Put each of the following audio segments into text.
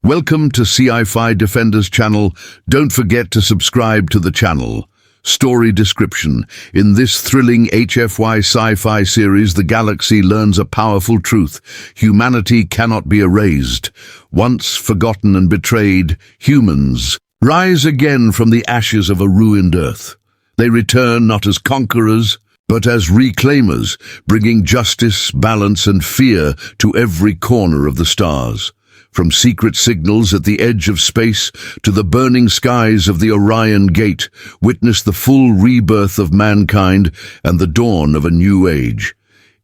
Welcome to SCI FI Defenders channel. Don't forget to subscribe to the channel. Story description. In this thrilling HFY Sci-Fi series, the galaxy learns a powerful truth. Humanity cannot be erased. Once forgotten and betrayed, humans rise again from the ashes of a ruined Earth. They return not as conquerors, but as reclaimers, bringing justice, balance, and fear to every corner of the stars. From secret signals at the edge of space to the burning skies of the Orion Gate, witness the full rebirth of mankind and the dawn of a new age.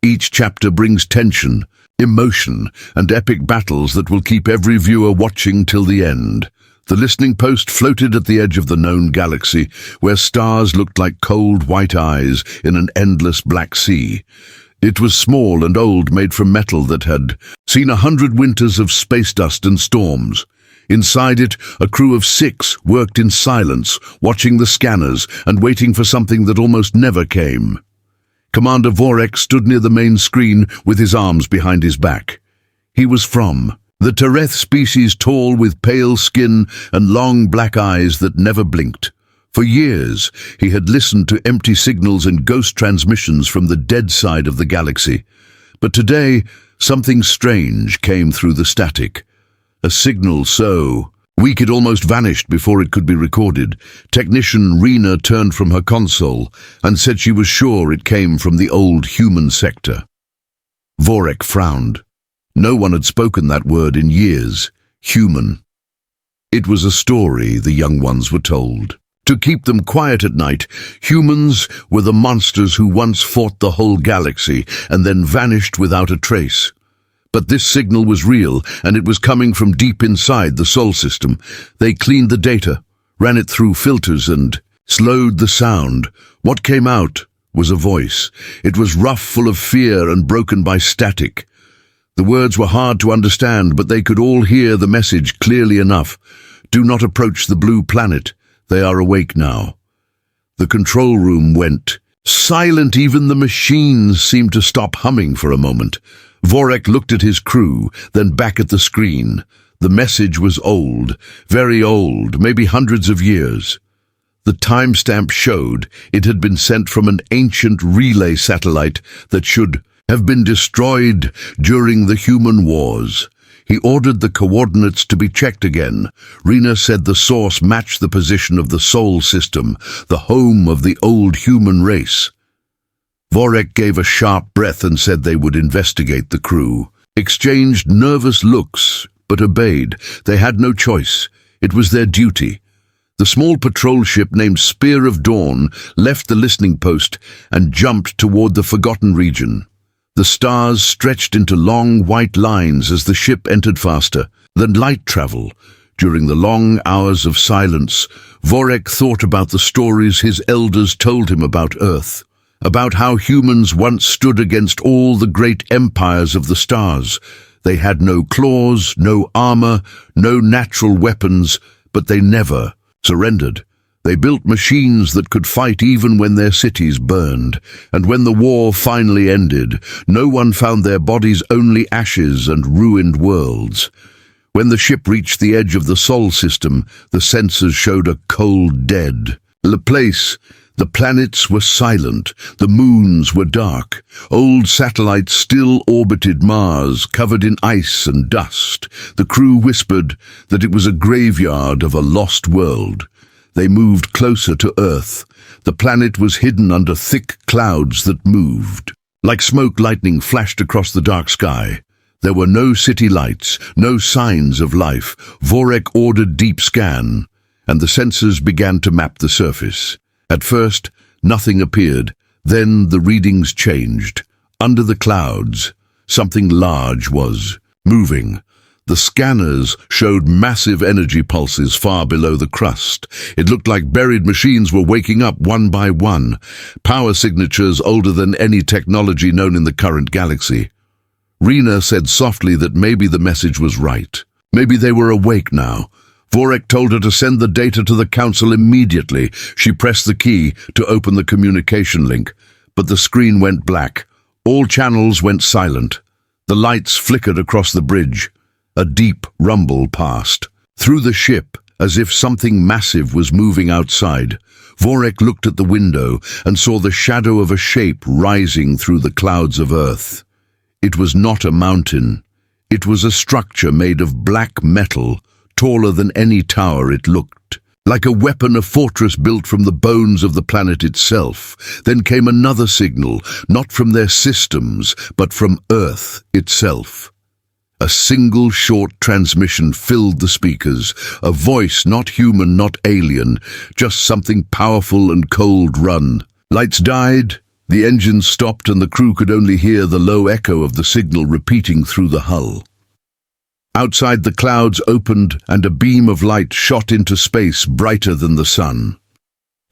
Each chapter brings tension, emotion, and epic battles that will keep every viewer watching till the end. The listening post floated at the edge of the known galaxy, where stars looked like cold white eyes in an endless black sea. It was small and old, made from metal that had seen 100 winters of space dust and storms. Inside it, a crew of 6 worked in silence, watching the scanners and waiting for something that almost never came. Commander Vorek stood near the main screen with his arms behind his back. He was from the Terran species, tall with pale skin and long black eyes that never blinked. For years, he had listened to empty signals and ghost transmissions from the dead side of the galaxy. But today, something strange came through the static. A signal so weak it almost vanished before it could be recorded. Technician Rena turned from her console and said she was sure it came from the old human sector. Vorek frowned. No one had spoken that word in years. Human. It was a story the young ones were told. To keep them quiet at night, humans were the monsters who once fought the whole galaxy and then vanished without a trace. But this signal was real, and it was coming from deep inside the Sol system. They cleaned the data, ran it through filters, and slowed the sound. What came out was a voice. It was rough, full of fear, and broken by static. The words were hard to understand, but they could all hear the message clearly enough. Do not approach the blue planet. They are awake now. The control room went silent. Even the machines seemed to stop humming for a moment. Vorek looked at his crew, then back at the screen. The message was old, very old, maybe hundreds of years. The timestamp showed it had been sent from an ancient relay satellite that should have been destroyed during the human wars. He ordered the coordinates to be checked again. Rena said the source matched the position of the Sol system, the home of the old human race. Vorek gave a sharp breath and said they would investigate. The crew exchanged nervous looks, but obeyed. They had no choice. It was their duty. The small patrol ship named Spear of Dawn left the listening post and jumped toward the forgotten region. The stars stretched into long white lines as the ship entered faster than light travel. During the long hours of silence, Vorek thought about the stories his elders told him about Earth, about how humans once stood against all the great empires of the stars. They had no claws, no armor, no natural weapons, but they never surrendered. They built machines that could fight even when their cities burned, and when the war finally ended, no one found their bodies, only ashes and ruined worlds. When the ship reached the edge of the Sol system, the sensors showed a cold dead place. The planets were silent, the moons were dark. Old satellites still orbited Mars, covered in ice and dust. The crew whispered that it was a graveyard of a lost world. They moved closer to Earth. The planet was hidden under thick clouds that moved. Like smoke, lightning flashed across the dark sky. There were no city lights, no signs of life. Vorek ordered deep scan, and the sensors began to map the surface. At first, nothing appeared. Then the readings changed. Under the clouds, something large was moving. The scanners showed massive energy pulses far below the crust. It looked like buried machines were waking up one by one, power signatures older than any technology known in the current galaxy. Rena said softly that maybe the message was right. Maybe they were awake now. Vorek told her to send the data to the council immediately. She pressed the key to open the communication link, but the screen went black. All channels went silent. The lights flickered across the bridge, A deep rumble passed through the ship, as if something massive was moving outside. Vorek looked at the window and saw the shadow of a shape rising through the clouds of Earth. It was not a mountain. It was a structure made of black metal, taller than any tower it looked. Like a weapon, a fortress built from the bones of the planet itself. Then came another signal, not from their systems, but from Earth itself. A single short transmission filled the speakers, a voice not human, not alien, just something powerful and cold run. Lights died, the engines stopped, and the crew could only hear the low echo of the signal repeating through the hull. Outside, the clouds opened and a beam of light shot into space brighter than the sun.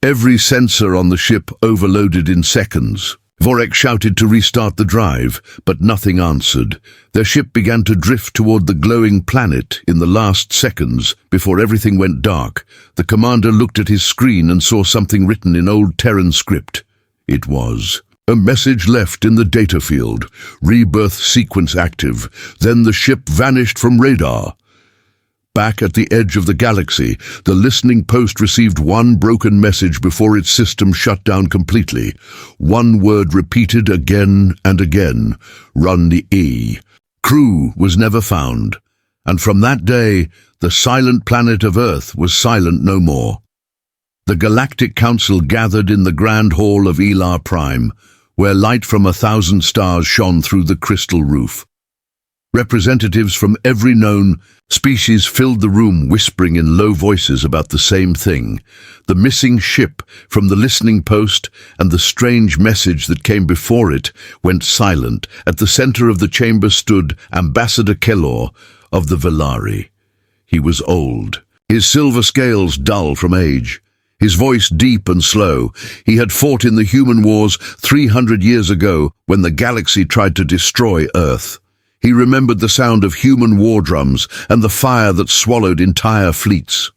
Every sensor on the ship overloaded in seconds. Vorek shouted to restart the drive, but nothing answered. Their ship began to drift toward the glowing planet in the last seconds before everything went dark. The commander looked at his screen and saw something written in old Terran script. It was a message left in the data field. Rebirth sequence active. Then the ship vanished from radar. Back at the edge of the galaxy, the listening post received one broken message before its system shut down completely. One word repeated again and again. Run the E. Crew was never found. And from that day, the silent planet of Earth was silent no more. The Galactic Council gathered in the Grand Hall of Elar Prime, where light from 1,000 stars shone through the crystal roof. Representatives from every known species filled the room, whispering in low voices about the same thing: the missing ship from the listening post, and the strange message that came before it went silent. At the center of the chamber stood Ambassador Kelor of the Velari. He was old, his silver scales dull from age, his voice deep and slow. He had fought in the human wars 300 years ago when the galaxy tried to destroy Earth. He remembered the sound of human war drums and the fire that swallowed entire fleets.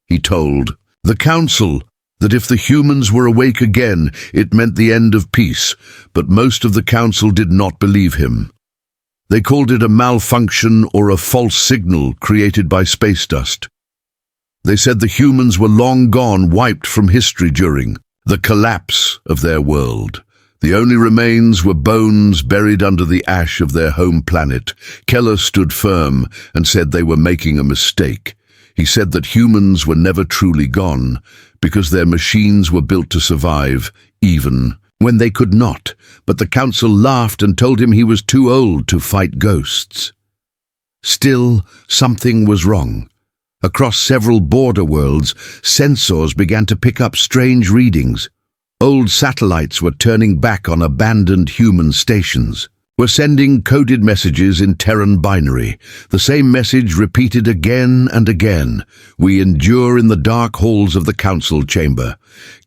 He told the Council that if the humans were awake again, it meant the end of peace, but most of the Council did not believe him. They called it a malfunction or a false signal created by space dust. They said the humans were long gone, wiped from history during the collapse of their world. The only remains were bones buried under the ash of their home planet. Keller stood firm and said they were making a mistake. He said that humans were never truly gone because their machines were built to survive, even when they could not. But the Council laughed and told him he was too old to fight ghosts. Still, something was wrong. Across several border worlds, sensors began to pick up strange readings. Old satellites were turning back on abandoned human stations, were sending coded messages in Terran binary. The same message repeated again and again. We endure in the dark halls of the council chamber.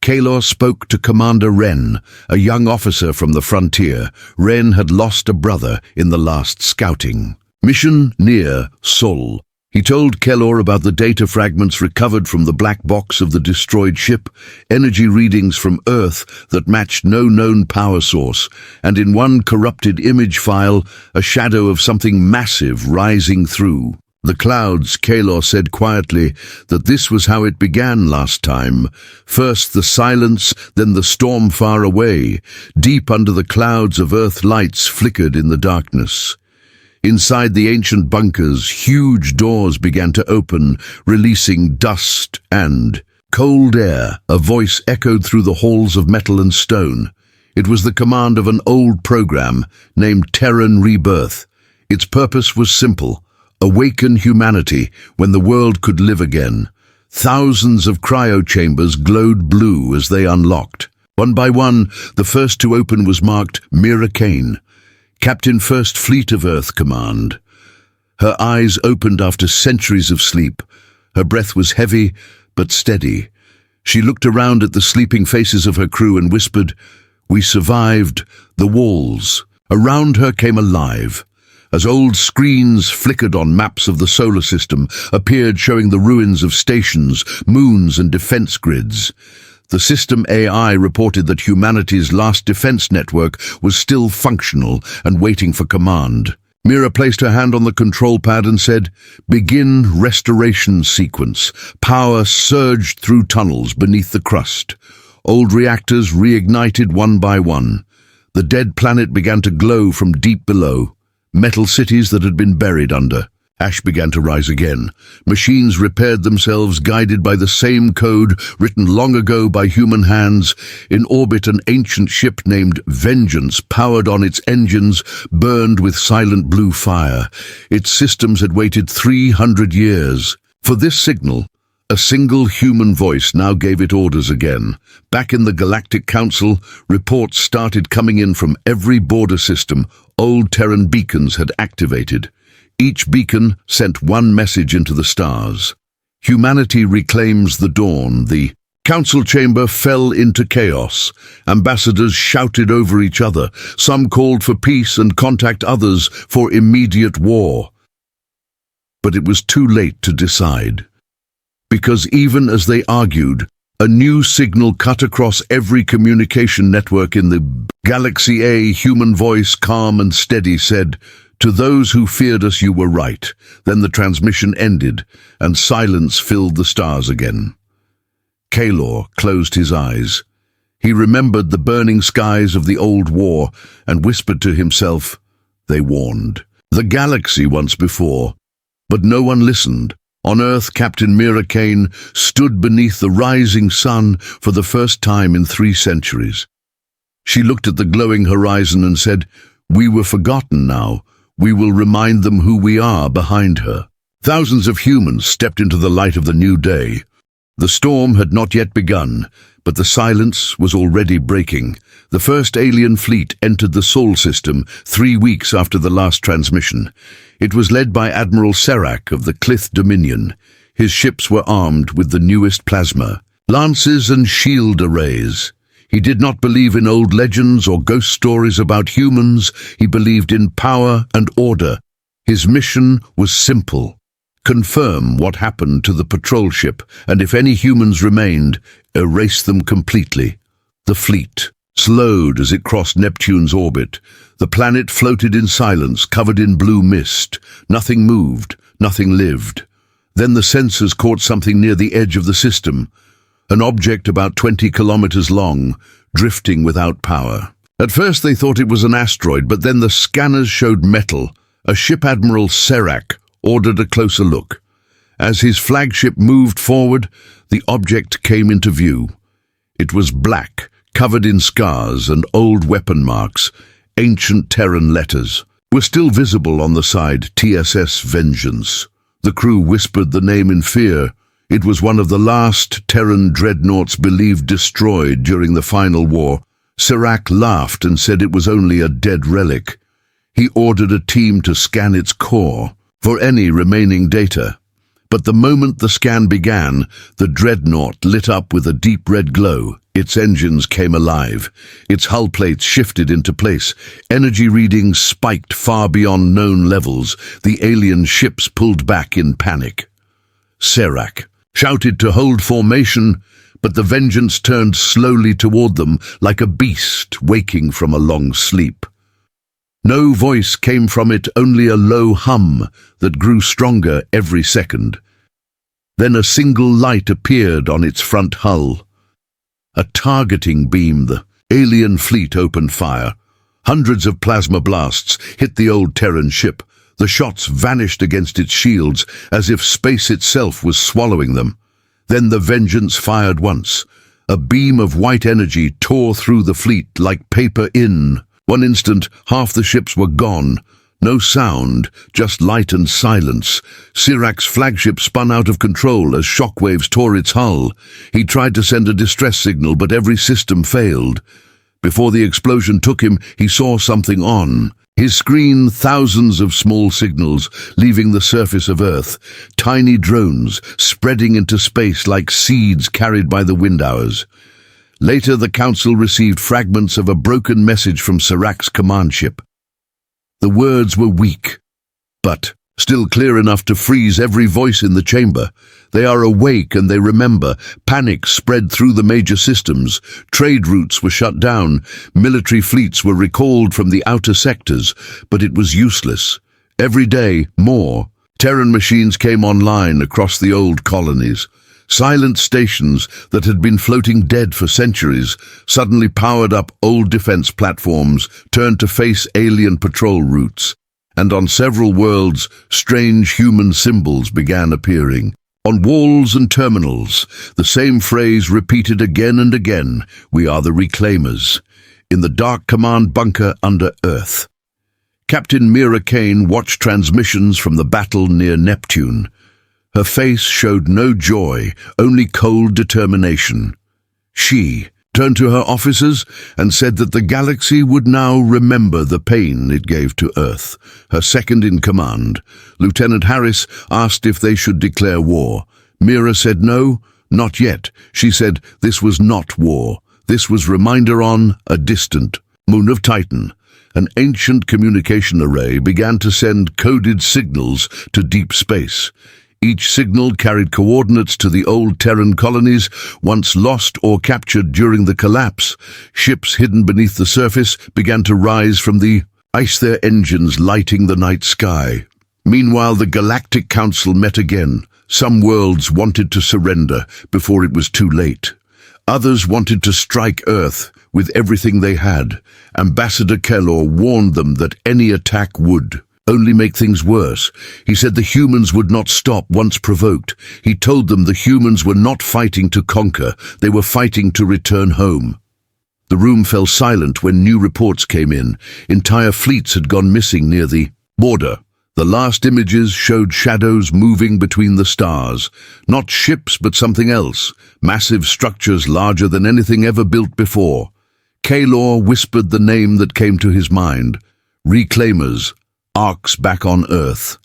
Kalor spoke to Commander Wren, a young officer from the frontier. Wren had lost a brother in the last scouting mission near Sol. He told Kelor about the data fragments recovered from the black box of the destroyed ship, energy readings from Earth that matched no known power source, and in one corrupted image file, a shadow of something massive rising through the clouds. Kelor said quietly that this was how it began last time. First the silence, then the storm far away. Deep under the clouds of Earth, lights flickered in the darkness. Inside the ancient bunkers, huge doors began to open, releasing dust and cold air. A voice echoed through the halls of metal and stone. It was the command of an old program named Terran Rebirth. Its purpose was simple: awaken humanity when the world could live again. Thousands of cryo chambers glowed blue as they unlocked. One by one, the first to open was marked Mira Kane, Captain First Fleet of Earth Command. Her eyes opened after centuries of sleep. Her breath was heavy but steady. She looked around at the sleeping faces of her crew and whispered, "We survived." The walls around her came alive as old screens flickered on maps of the solar system, appeared showing the ruins of stations, moons and defense grids. The system AI reported that humanity's last defense network was still functional and waiting for command. Mira placed her hand on the control pad and said, "Begin restoration sequence." Power surged through tunnels beneath the crust. Old reactors reignited one by one. The dead planet began to glow from deep below. Metal cities that had been buried under. Ash began to rise again. Machines repaired themselves, guided by the same code written long ago by human hands. In orbit, an ancient ship named Vengeance, powered on its engines, burned with silent blue fire. Its systems had waited 300 years. For this signal, a single human voice now gave it orders again. Back in the Galactic Council, reports started coming in from every border system. Old Terran beacons had activated. Each beacon sent one message into the stars. Humanity reclaims the dawn. The council chamber fell into chaos. Ambassadors shouted over each other. Some called for peace and contact others for immediate war. But it was too late to decide. Because even as they argued, a new signal cut across every communication network in the Galaxy. A human voice, calm and steady, said, "To those who feared us, you were right." Then the transmission ended, and silence filled the stars again. Kalor closed his eyes. He remembered the burning skies of the old war and whispered to himself, "They warned the galaxy once before." But no one listened. On Earth, Captain Mira Kane stood beneath the rising sun for the first time in 3 centuries. She looked at the glowing horizon and said, "We were forgotten now. We will remind them who we are." Behind her, thousands of humans stepped into the light of the new day. The storm had not yet begun, but the silence was already breaking. The first alien fleet entered the Sol system 3 weeks after the last transmission. It was led by Admiral Serac of the Clith Dominion. His ships were armed with the newest plasma, lances and shield arrays. He did not believe in old legends or ghost stories about humans. He believed in power and order. His mission was simple: confirm what happened to the patrol ship, and if any humans remained, erase them completely. The fleet slowed as it crossed Neptune's orbit. The planet floated in silence, covered in blue mist. Nothing moved, nothing lived. Then the sensors caught something near the edge of the system. An object about 20 kilometers long, drifting without power. At first they thought it was an asteroid, but then the scanners showed metal. A ship Admiral Serac ordered a closer look. As his flagship moved forward, the object came into view. It was black, covered in scars and old weapon marks. Ancient Terran letters were still visible on the side, TSS Vengeance. The crew whispered the name in fear. It was one of the last Terran dreadnoughts believed destroyed during the final war. Serac laughed and said it was only a dead relic. He ordered a team to scan its core for any remaining data. But the moment the scan began, the dreadnought lit up with a deep red glow. Its engines came alive. Its hull plates shifted into place. Energy readings spiked far beyond known levels. The alien ships pulled back in panic. Serac shouted to hold formation, but the Vengeance turned slowly toward them like a beast waking from a long sleep. No voice came from it, only a low hum that grew stronger every second. Then a single light appeared on its front hull. A targeting beam. The alien fleet opened fire. Hundreds of plasma blasts hit the old Terran ship. The shots vanished against its shields, as if space itself was swallowing them. Then the Vengeance fired once. A beam of white energy tore through the fleet like paper in. One instant, half the ships were gone. No sound, just light and silence. Serac's flagship spun out of control as shockwaves tore its hull. He tried to send a distress signal, but every system failed. Before the explosion took him, he saw something on his screen, thousands of small signals leaving the surface of Earth, tiny drones spreading into space like seeds carried by the wind hours. Later, the Council received fragments of a broken message from Serac's command ship. The words were weak, but still clear enough to freeze every voice in the chamber. They are awake and they remember. Panic spread through the major systems. Trade routes were shut down. Military fleets were recalled from the outer sectors, but it was useless. Every day, more. Terran machines came online across the old colonies. Silent stations that had been floating dead for centuries suddenly powered up old defense platforms, turned to face alien patrol routes. And on several worlds, strange human symbols began appearing. On walls and terminals, the same phrase repeated again and again: "We are the Reclaimers." In the dark command bunker under Earth, Captain Mira Kane watched transmissions from the battle near Neptune. Her face showed no joy, only cold determination. She turned to her officers and said that the galaxy would now remember the pain it gave to Earth. Her second-in-command, Lieutenant Harris, asked if they should declare war. Mira said no, not yet. She said this was not war. This was reminder on a distant moon of Titan. An ancient communication array began to send coded signals to deep space. Each signal carried coordinates to the old Terran colonies, once lost or captured during the collapse. Ships hidden beneath the surface began to rise from the ice, their engines lighting the night sky. Meanwhile, the Galactic Council met again. Some worlds wanted to surrender before it was too late. Others wanted to strike Earth with everything they had. Ambassador Kellor warned them that any attack would only make things worse. He said the humans would not stop once provoked. He told them the humans were not fighting to conquer, they were fighting to return home. The room fell silent when new reports came in. Entire fleets had gone missing near the border. The last images showed shadows moving between the stars. Not ships, but something else. Massive structures larger than anything ever built before. Kellor whispered the name that came to his mind. Reclaimers. Arcs back on Earth.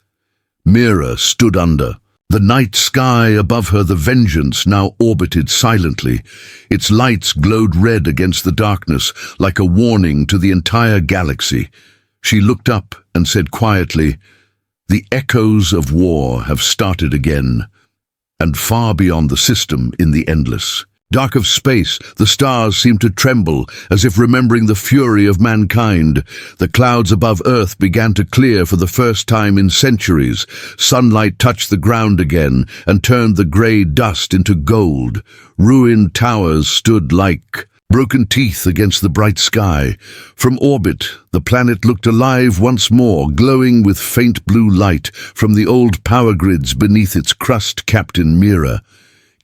Mira stood under. The night sky above her, the Vengeance, now orbited silently. Its lights glowed red against the darkness, like a warning to the entire galaxy. She looked up and said quietly, "The echoes of war have started again." And far beyond the system, in the endless dark of space, the stars seemed to tremble, as if remembering the fury of mankind. The clouds above Earth began to clear for the first time in centuries. Sunlight touched the ground again and turned the grey dust into gold. Ruined towers stood like broken teeth against the bright sky. From orbit, the planet looked alive once more, glowing with faint blue light from the old power grids beneath its crust. Captain Mira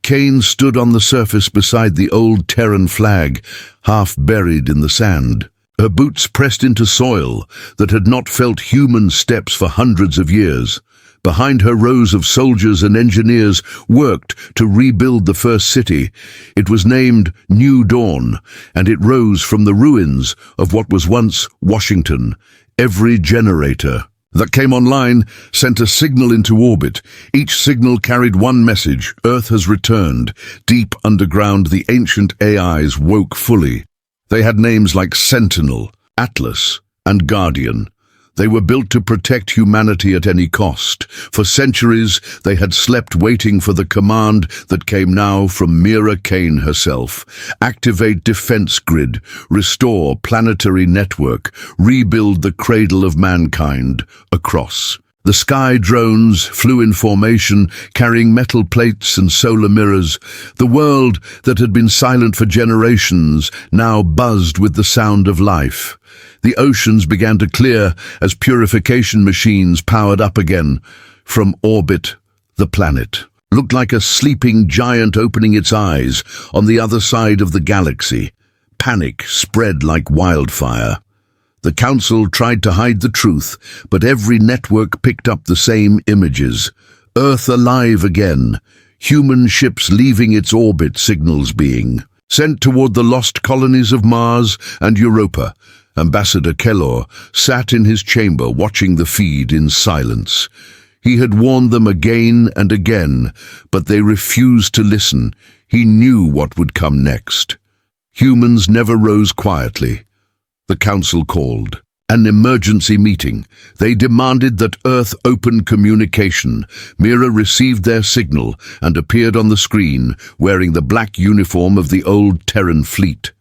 Kane stood on the surface beside the old Terran flag, half buried in the sand. Her boots pressed into soil that had not felt human steps for hundreds of years. Behind her, rows of soldiers and engineers worked to rebuild the first city. It was named New Dawn, and it rose from the ruins of what was once Washington. Every generator that came online sent a signal into orbit. Each signal carried one message: Earth has returned. Deep underground, the ancient AIs woke fully. They had names like Sentinel, Atlas, and Guardian. They were built to protect humanity at any cost. For centuries, they had slept waiting for the command that came now from Mira Kane herself. Activate defense grid, restore planetary network, rebuild the cradle of mankind. Across the sky, drones flew in formation, carrying metal plates and solar mirrors. The world that had been silent for generations now buzzed with the sound of life. The oceans began to clear as purification machines powered up again. From orbit, the planet looked like a sleeping giant opening its eyes on the other side of the galaxy. Panic spread like wildfire. The Council tried to hide the truth, but every network picked up the same images. Earth alive again. Human ships leaving its orbit, signals being sent toward the lost colonies of Mars and Europa. Ambassador Kellor sat in his chamber watching the feed in silence. He had warned them again and again, but they refused to listen. He knew what would come next. Humans never rose quietly. The Council called an emergency meeting. They demanded that Earth open communication. Mira received their signal and appeared on the screen, wearing the black uniform of the old Terran fleet.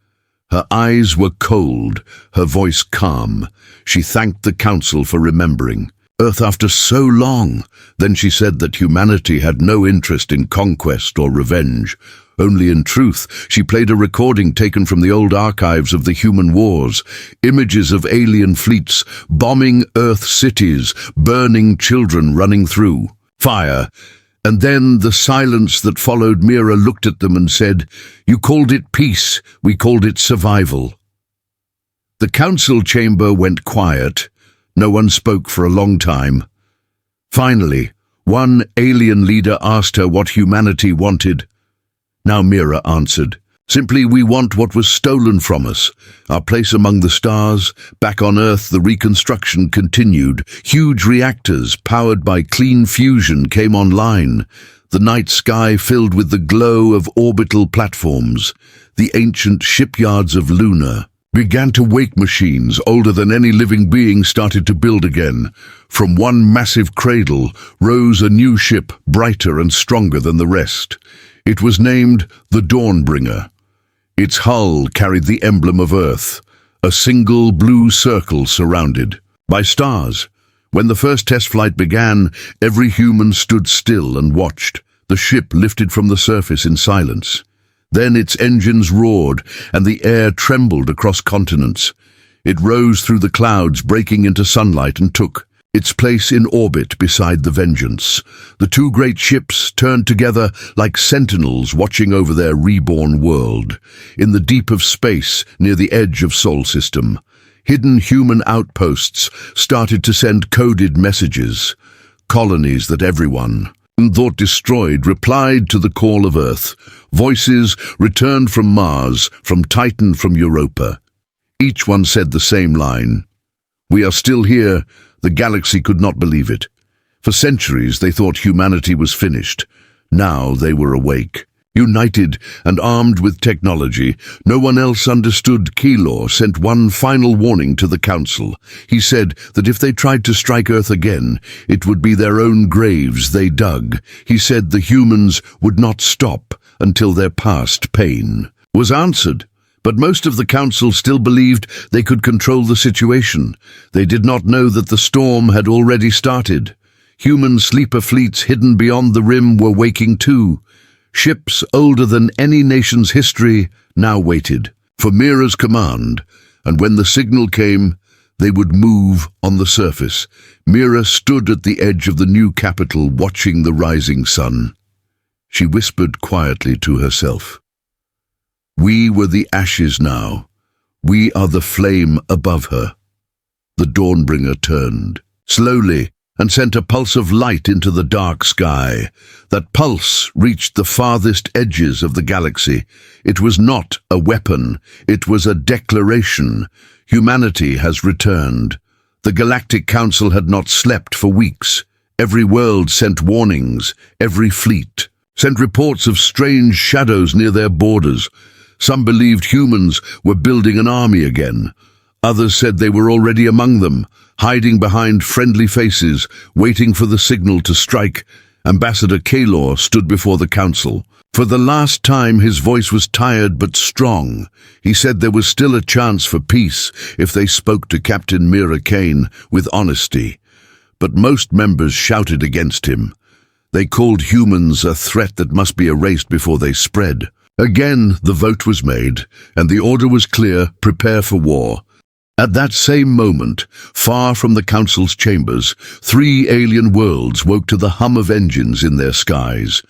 Her eyes were cold, her voice calm. She thanked the Council for remembering. Earth after so long. Then she said that humanity had no interest in conquest or revenge. Only in truth. She played a recording taken from the old archives of the human wars. Images of alien fleets bombing Earth cities, burning children running through. Fire. And then the silence that followed. Mira looked at them and said, "You called it peace, we called it survival." The council chamber went quiet. No one spoke for a long time. Finally, one alien leader asked her what humanity wanted. Now Mira answered, "Simply, we want what was stolen from us. Our place among the stars. Back on Earth, the reconstruction continued. Huge reactors, powered by clean fusion, came online. The night sky filled with the glow of orbital platforms. The ancient shipyards of Luna began to wake. Machines older than any living being started to build again. From one massive cradle rose a new ship, brighter and stronger than the rest. It was named the Dawnbringer. Its hull carried the emblem of Earth, a single blue circle surrounded by stars. When the first test flight began, every human stood still and watched. The ship lifted from the surface in silence. Then its engines roared, and the air trembled across continents. It rose through the clouds, breaking into sunlight, and took its place in orbit beside the Vengeance. The two great ships turned together like sentinels watching over their reborn world. In the deep of space, near the edge of Sol System, hidden human outposts started to send coded messages. Colonies that everyone thought destroyed replied to the call of Earth. Voices returned from Mars, from Titan, from Europa. Each one said the same line. "We are still here." The galaxy could not believe it. For centuries they thought humanity was finished. Now they were awake. United and armed with technology, no one else understood. Keylor sent one final warning to the Council. He said that if they tried to strike Earth again, it would be their own graves they dug. He said the humans would not stop until their past pain was answered. But most of the Council still believed they could control the situation. They did not know that the storm had already started. Human sleeper fleets hidden beyond the rim were waking too. Ships older than any nation's history now waited for Mira's command, and when the signal came, they would move on the surface. Mira stood at the edge of the new capital, watching the rising sun. She whispered quietly to herself, "We were the ashes now. We are the flame above her." The Dawnbringer turned slowly and sent a pulse of light into the dark sky. That pulse reached the farthest edges of the galaxy. It was not a weapon, it was a declaration. Humanity has returned. The Galactic Council had not slept for weeks. Every world sent warnings, every fleet sent reports of strange shadows near their borders. Some believed humans were building an army again. Others said they were already among them, hiding behind friendly faces, waiting for the signal to strike. Ambassador Keylor stood before the council. For the last time, his voice was tired but strong. He said there was still a chance for peace if they spoke to Captain Mira Kane with honesty. But most members shouted against him. They called humans a threat that must be erased before they spread. Again, the vote was made, and the order was clear: prepare for war. At that same moment, far from the council's chambers, 3 alien worlds woke to the hum of engines in their skies.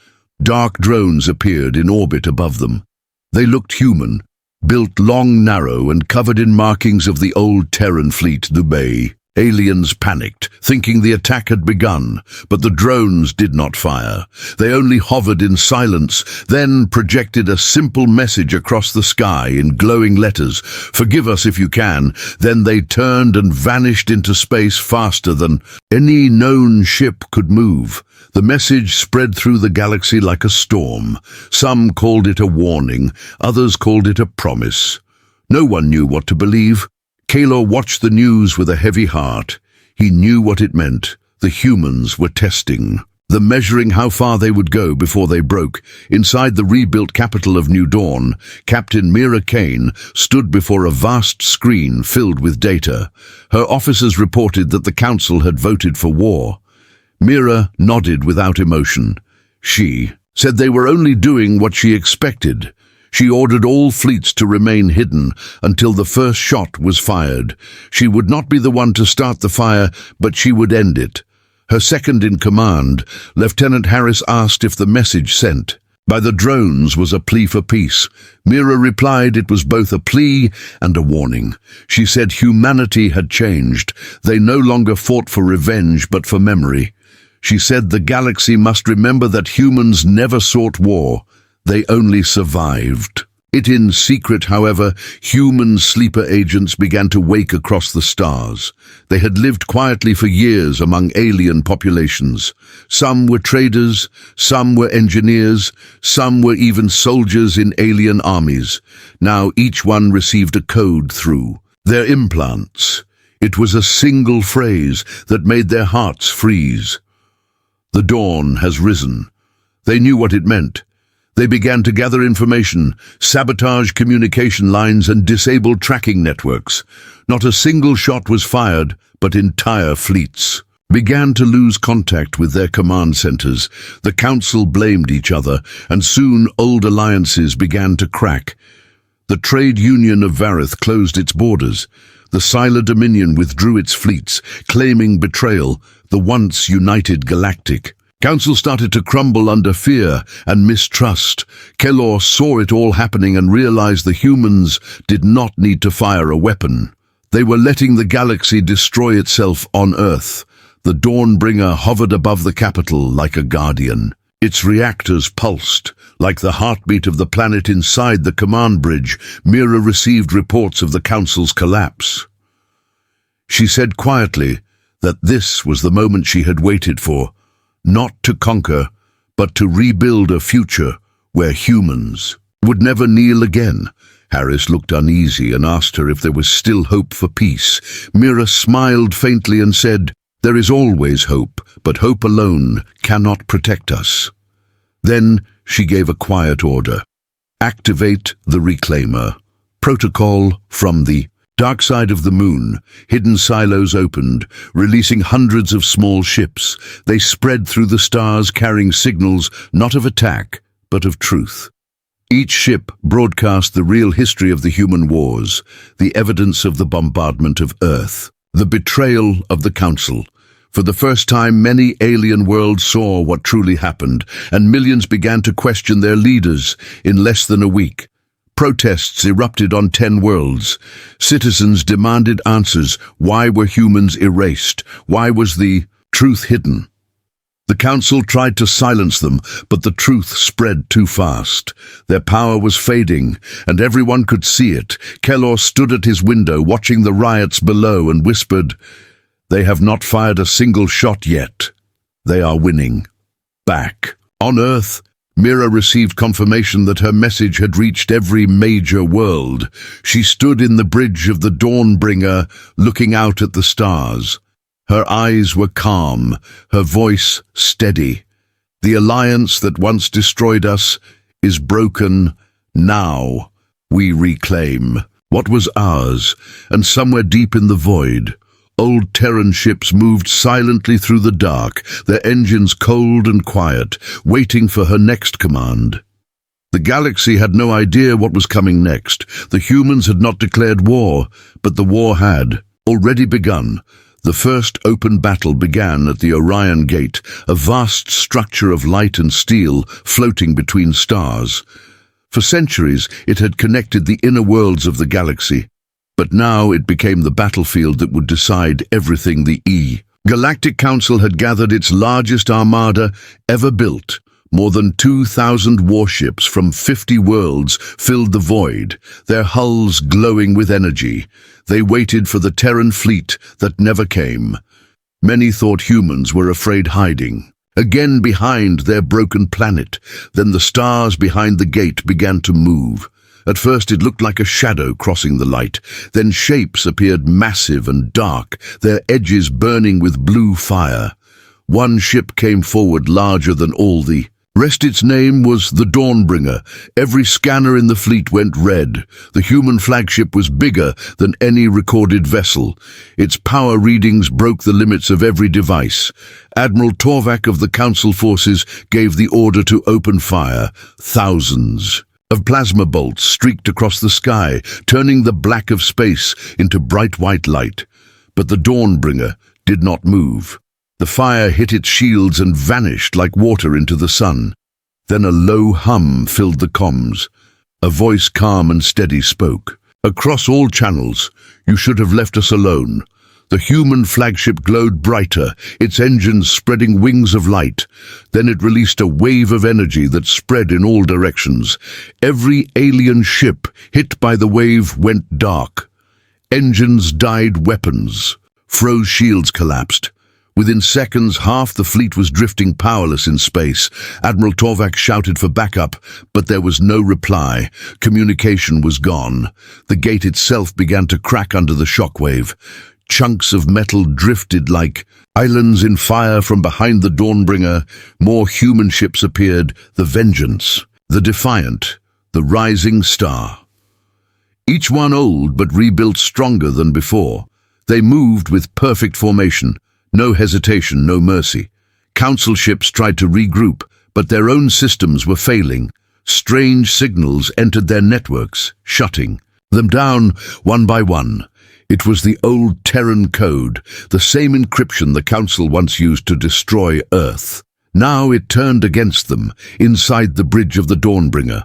Dark drones appeared in orbit above them. They looked human, built long, narrow, and covered in markings of the old Terran fleet, the Bay. Aliens panicked, thinking the attack had begun, but the drones did not fire. They only hovered in silence, then projected a simple message across the sky in glowing letters: "Forgive us if you can." Then they turned and vanished into space faster than any known ship could move. The message spread through the galaxy like a storm. Some called it a warning, others called it a promise. No one knew what to believe. Keylor watched the news with a heavy heart. He knew what it meant. The humans were testing the measuring how far they would go before they broke. Inside the rebuilt capital of New Dawn, Captain Mira Kane stood before a vast screen filled with data. Her officers reported that the council had voted for war. Mira nodded without emotion. She said they were only doing what she expected. She ordered all fleets to remain hidden until the first shot was fired. She would not be the one to start the fire, but she would end it. Her second-in-command, Lieutenant Harris, asked if the message sent by the drones was a plea for peace. Mira replied it was both a plea and a warning. She said humanity had changed. They no longer fought for revenge, but for memory. She said the galaxy must remember that humans never sought war. They only survived it in secret. However, human sleeper agents began to wake across the stars. They had lived quietly for years among alien populations. Some were traders, some were engineers, some were even soldiers in alien armies. Now each one received a code through their implants. It was a single phrase that made their hearts freeze. The dawn has risen. They knew what it meant. They began to gather information, sabotage communication lines and disable tracking networks. Not a single shot was fired, but entire fleets began to lose contact with their command centers. The council blamed each other, and soon old alliances began to crack. The trade union of Varith closed its borders. The Sylar Dominion withdrew its fleets, claiming betrayal, the once united Galactic. Council started to crumble under fear and mistrust. Kelor saw it all happening and realized the humans did not need to fire a weapon. They were letting the galaxy destroy itself on Earth. The Dawnbringer hovered above the capital like a guardian. Its reactors pulsed. Like the heartbeat of the planet inside the command bridge, Mira received reports of the Council's collapse. She said quietly that this was the moment she had waited for. Not to conquer, but to rebuild a future where humans would never kneel again. Harris looked uneasy and asked her if there was still hope for peace. Mira smiled faintly and said, "There is always hope, but hope alone cannot protect us." Then she gave a quiet order. Activate the Reclaimer. Protocol from the dark side of the moon. Hidden silos opened, releasing hundreds of small ships. They spread through the stars, carrying signals not of attack, but of truth. Each ship broadcast the real history of the human wars, the evidence of the bombardment of Earth, the betrayal of the Council. For the first time, many alien worlds saw what truly happened, and millions began to question their leaders. In less than a week, protests erupted on 10 worlds. Citizens demanded answers. Why were humans erased? Why was the truth hidden? The Council tried to silence them, but the truth spread too fast. Their power was fading, and everyone could see it. Kelor stood at his window, watching the riots below, and whispered, "They have not fired a single shot yet. They are winning." Back on Earth, Mira received confirmation that her message had reached every major world. She stood in the bridge of the Dawnbringer, looking out at the stars. Her eyes were calm, her voice steady. The alliance that once destroyed us is broken. Now we reclaim what was ours, and somewhere deep in the void, old Terran ships moved silently through the dark, their engines cold and quiet, waiting for her next command. The galaxy had no idea what was coming next. The humans had not declared war, but the war had already begun. The first open battle began at the Orion Gate, a vast structure of light and steel floating between stars. For centuries, it had connected the inner worlds of the galaxy. But now it became the battlefield that would decide everything. The Galactic Council had gathered its largest armada ever built. More than 2,000 warships from 50 worlds filled the void, their hulls glowing with energy. They waited for the Terran fleet that never came. Many thought humans were afraid, hiding again behind their broken planet. Then the stars behind the gate began to move. At first it looked like a shadow crossing the light. Then shapes appeared, massive and dark, their edges burning with blue fire. One ship came forward larger than all the rest. Its name was the Dawnbringer. Every scanner in the fleet went red. The human flagship was bigger than any recorded vessel. Its power readings broke the limits of every device. Admiral Torvak of the Council forces gave the order to open fire. Thousands of plasma bolts streaked across the sky, turning the black of space into bright white light. But the Dawnbringer did not move. The fire hit its shields and vanished like water into the sun. Then a low hum filled the comms. A voice calm and steady spoke. Across all channels, you should have left us alone. The human flagship glowed brighter, its engines spreading wings of light. Then it released a wave of energy that spread in all directions. Every alien ship hit by the wave went dark. Engines died, weapons froze, shields collapsed. Within seconds, half the fleet was drifting powerless in space. Admiral Torvak shouted for backup, but there was no reply. Communication was gone. The gate itself began to crack under the shockwave. Chunks of metal drifted like islands in fire from behind the Dawnbringer. More human ships appeared, the Vengeance, the Defiant, the Rising Star. Each one old but rebuilt stronger than before. They moved with perfect formation. No hesitation, no mercy. Council ships tried to regroup, but their own systems were failing. Strange signals entered their networks, shutting them down one by one. It was the old Terran code, the same encryption the Council once used to destroy Earth. Now it turned against them, inside the bridge of the Dawnbringer.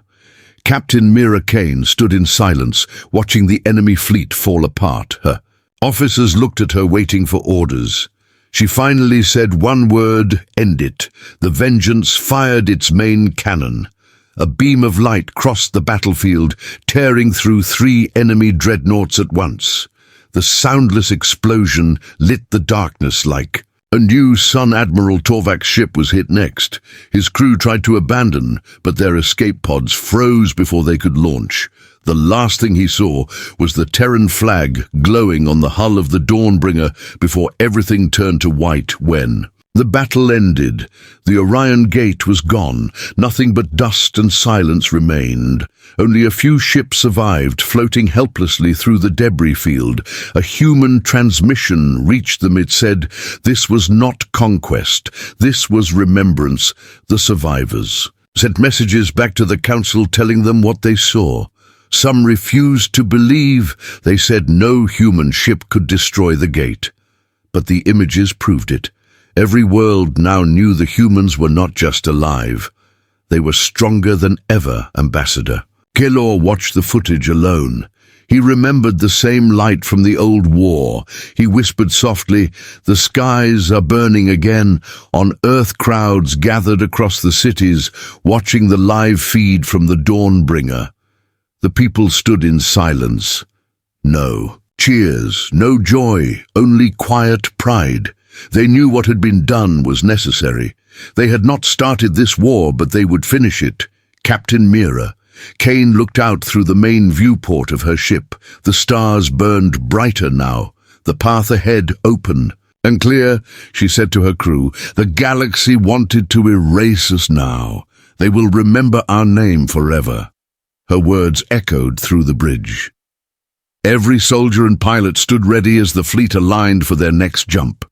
Captain Mira Kane stood in silence, watching the enemy fleet fall apart. Her officers looked at her, waiting for orders. She finally said one word: end it. The Vengeance fired its main cannon. A beam of light crossed the battlefield, tearing through 3 enemy dreadnoughts at once. The soundless explosion lit the darkness like a new sun. Admiral Torvak's ship was hit next. His crew tried to abandon, but their escape pods froze before they could launch. The last thing he saw was the Terran flag glowing on the hull of the Dawnbringer before everything turned to white when the battle ended. The Orion Gate was gone. Nothing but dust and silence remained. Only a few ships survived, floating helplessly through the debris field. A human transmission reached them. It said, "This was not conquest. This was remembrance." The survivors sent messages back to the Council telling them what they saw. Some refused to believe. They said no human ship could destroy the gate. But the images proved it. Every world now knew the humans were not just alive. They were stronger than ever, Ambassador. Kelor watched the footage alone. He remembered the same light from the old war. He whispered softly, "The skies are burning again." On Earth, crowds gathered across the cities, watching the live feed from the Dawnbringer. The people stood in silence. No cheers, no joy, only quiet pride. They knew what had been done was necessary. They had not started this war, but they would finish it. Captain Mira Kane looked out through the main viewport of her ship. The stars burned brighter now, the path ahead open and clear. She said to her crew, "The galaxy wanted to erase us now. They will remember our name forever." Her words echoed through the bridge. Every soldier and pilot stood ready as the fleet aligned for their next jump.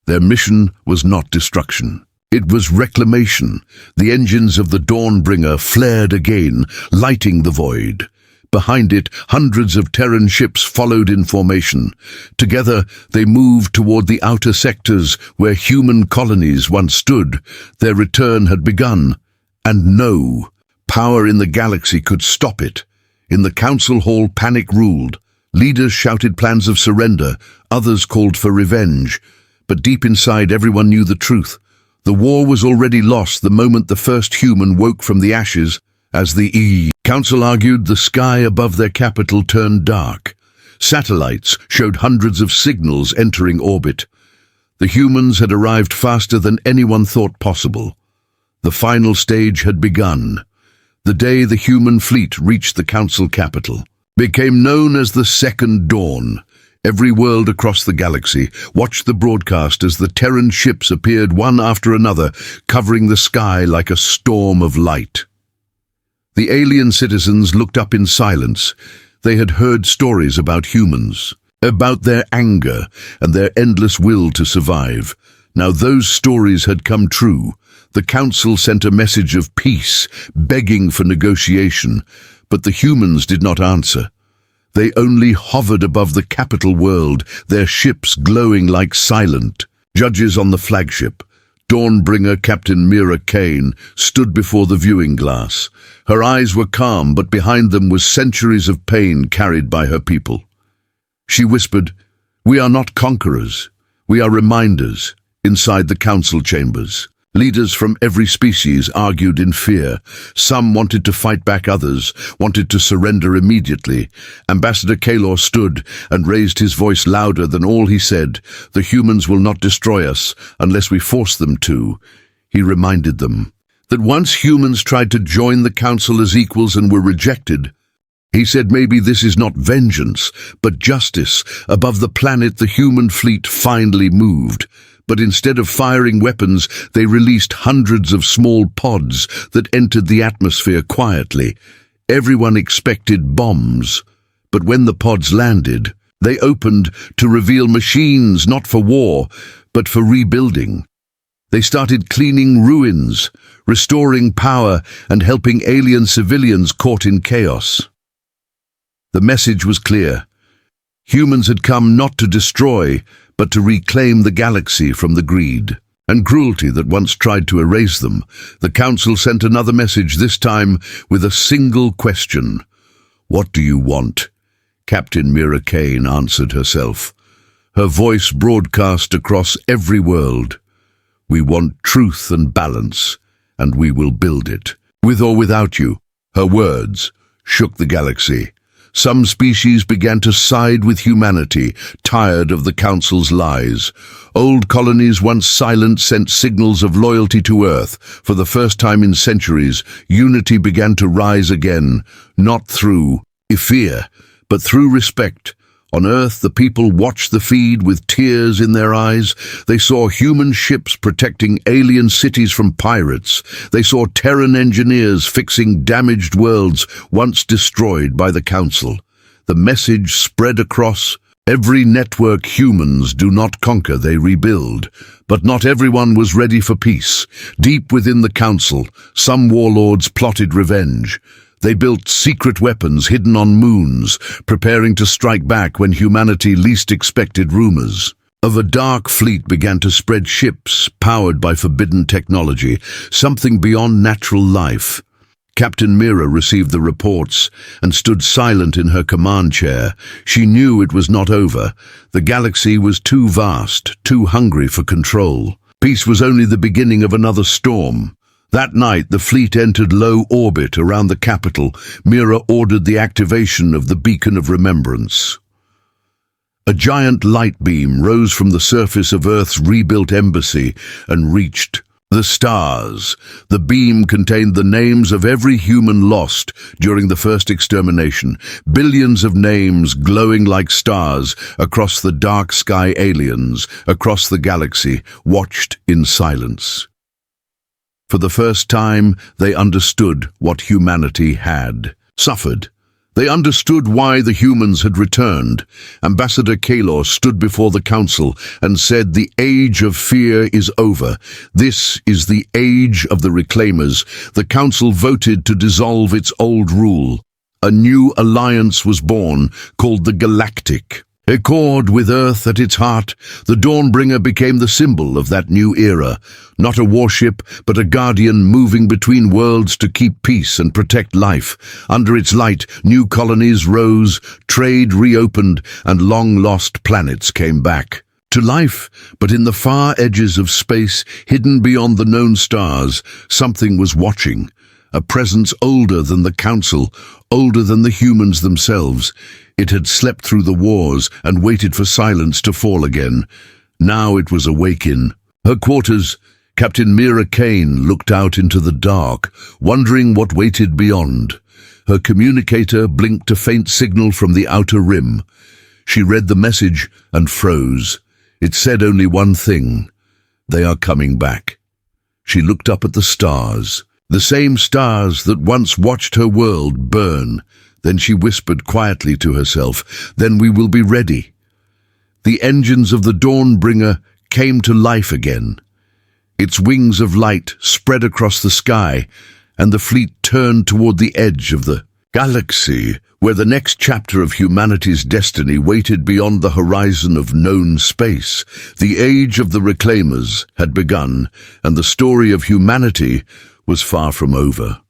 Their mission was not destruction. It was reclamation. The engines of the Dawnbringer flared again, lighting the void. Behind it, hundreds of Terran ships followed in formation. Together, they moved toward the outer sectors where human colonies once stood. Their return had begun, and no power in the galaxy could stop it. In the council hall, panic ruled. Leaders shouted plans of surrender, others called for revenge. But deep inside, everyone knew the truth. The war was already lost the moment the first human woke from the ashes. As the Council argued, the sky above their capital turned dark. Satellites showed hundreds of signals entering orbit. The humans had arrived faster than anyone thought possible. The final stage had begun. The day the human fleet reached the Council capital became known as the Second Dawn. Every world across the galaxy watched the broadcast as the Terran ships appeared one after another, covering the sky like a storm of light. The alien citizens looked up in silence. They had heard stories about humans, about their anger and their endless will to survive. Now those stories had come true. The Council sent a message of peace, begging for negotiation, but the humans did not answer. They only hovered above the capital world, their ships glowing like silent judges on the flagship. Dawnbringer Captain Mira Kane stood before the viewing glass. Her eyes were calm, but behind them was centuries of pain carried by her people. She whispered, "We are not conquerors. We are reminders." Inside the council chambers, leaders from every species argued in fear. Some wanted to fight back, others wanted to surrender immediately. Ambassador Kalor stood and raised his voice louder than all. He said, "The humans will not destroy us unless we force them to." He reminded them that once humans tried to join the council as equals and were rejected. He said maybe this is not vengeance, but justice. Above the planet, the human fleet finally moved. But instead of firing weapons, they released hundreds of small pods that entered the atmosphere quietly. Everyone expected bombs, but when the pods landed, they opened to reveal machines not for war, but for rebuilding. They started cleaning ruins, restoring power, and helping alien civilians caught in chaos. The message was clear. Humans had come not to destroy, but to reclaim the galaxy from the greed and cruelty that once tried to erase them. The Council sent another message, this time with a single question. "What do you want?" Captain Mira Kane answered herself. Her voice broadcast across every world. "We want truth and balance, and we will build it. With or without you." Her words shook the galaxy. Some species began to side with humanity, tired of the Council's lies. Old colonies, once silent, sent signals of loyalty to Earth. For the first time in centuries, unity began to rise again, not through fear, but through respect. On Earth, the people watched the feed with tears in their eyes. They saw human ships protecting alien cities from pirates. They saw Terran engineers fixing damaged worlds once destroyed by the Council. The message spread across every network: humans do not conquer, they rebuild. But not everyone was ready for peace. Deep within the Council, some warlords plotted revenge. They built secret weapons hidden on moons, preparing to strike back when humanity least expected. Rumors of a dark fleet began to spread, ships powered by forbidden technology, something beyond natural life. Captain Mira received the reports and stood silent in her command chair. She knew it was not over. The galaxy was too vast, too hungry for control. Peace was only the beginning of another storm. That night, the fleet entered low orbit around the capital. Mira ordered the activation of the Beacon of Remembrance. A giant light beam rose from the surface of Earth's rebuilt embassy and reached the stars. The beam contained the names of every human lost during the first extermination. Billions of names glowing like stars across the dark sky. Aliens across the galaxy watched in silence. For the first time, they understood what humanity had suffered. They understood why the humans had returned. Ambassador Kalor stood before the Council and said, "The age of fear is over. This is the age of the Reclaimers." The Council voted to dissolve its old rule. A new alliance was born, called the Galactic. Accord with Earth at its heart, the Dawnbringer became the symbol of that new era. Not a warship, but a guardian moving between worlds to keep peace and protect life. Under its light, new colonies rose, trade reopened, and long-lost planets came back to life. But in the far edges of space, hidden beyond the known stars, something was watching. A presence older than the Council, older than the humans themselves. It had slept through the wars and waited for silence to fall again. Now it was awake in her quarters. Captain Mira Kane looked out into the dark, wondering what waited beyond. Her communicator blinked a faint signal from the outer rim. She read the message and froze. It said only one thing: they are coming back. She looked up at the stars, the same stars that once watched her world burn. Then she whispered quietly to herself, "Then we will be ready." The engines of the Dawnbringer came to life again. Its wings of light spread across the sky, and the fleet turned toward the edge of the galaxy, where the next chapter of humanity's destiny waited beyond the horizon of known space. The age of the Reclaimers had begun, and the story of humanity was far from over.